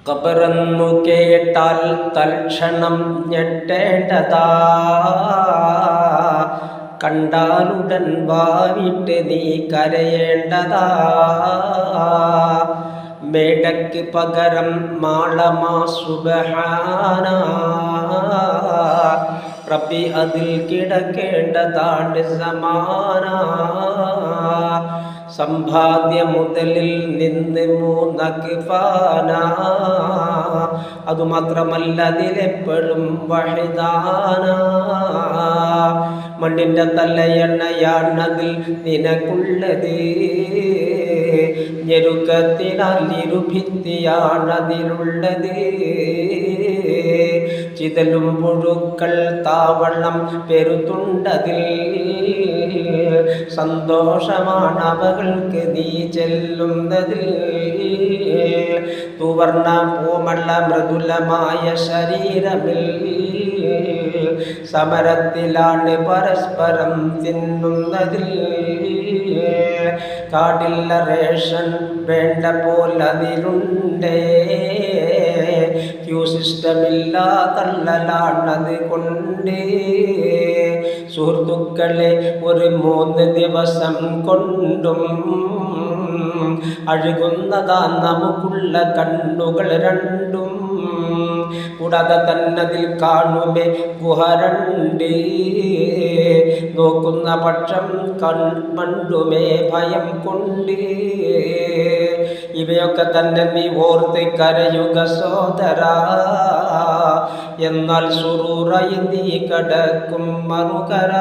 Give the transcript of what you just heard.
ഖബറെന്നു കേട്ടാൽ തൽക്ഷണം ഞെട്ടേണ്ടതാ, കണ്ടാലുടൻ വാവിട്ട് നീ കരയേണ്ടതാ. മേടക്ക് പകരം മാളമാ സുബ്ഹാന, റബ്ബി അതിൽ കിടക്കേണ്ടതാണ് സമാന. സമ്പാദ്യ മുതലിൽ നിന്ന് മൂന്നക്ഫാന, അതുമാത്രമല്ല അതിലെപ്പോഴും വഹിദാന. മണ്ണിൻ്റെ തലയെണ്ണയാണതിൽ നിനക്കുള്ളത്, ഞെരുക്കത്തിനാൽ ഇരുഭിത്തിയാണതിലുള്ളത്. ചിതലും പുഴുക്കൾ താവളം പെരുത്തുണ്ടതിൽ, സന്തോഷമാണ് അവകൾക്ക് നീ ചെല്ലുന്നതിൽ. തുവർണ പൂമള്ള മൃദുലമായ ശരീരമിൽ, സമരത്തിലാണ് പരസ്പരം തിന്നുന്നതിൽ. കാടില്ല റേഷൻ വേണ്ട പോലതിലുണ്ടേ, ക്യൂ സിസ്റ്റമില്ല തള്ളലാണത് കൊണ്ട്. സുഹൃത്തുക്കളെ ഒരു 3 ദിവസം കൊണ്ടും അഴുകുന്നതാ നമുക്കുള്ള കണ്ണുകൾ രണ്ടും. കൂടാതെ തന്നതിൽ കാണുമേ ഗുഹ 2, നോക്കുന്ന പക്ഷം കൺമണ്ടുമേ ഭയം കൊണ്ട്. ഇവയൊക്കെ തന്നെ നീ ഓർത്ത് കരയുക സോദരാ, എന്നാൽ സുറൂറായി നീ കടക്കും മറുകര.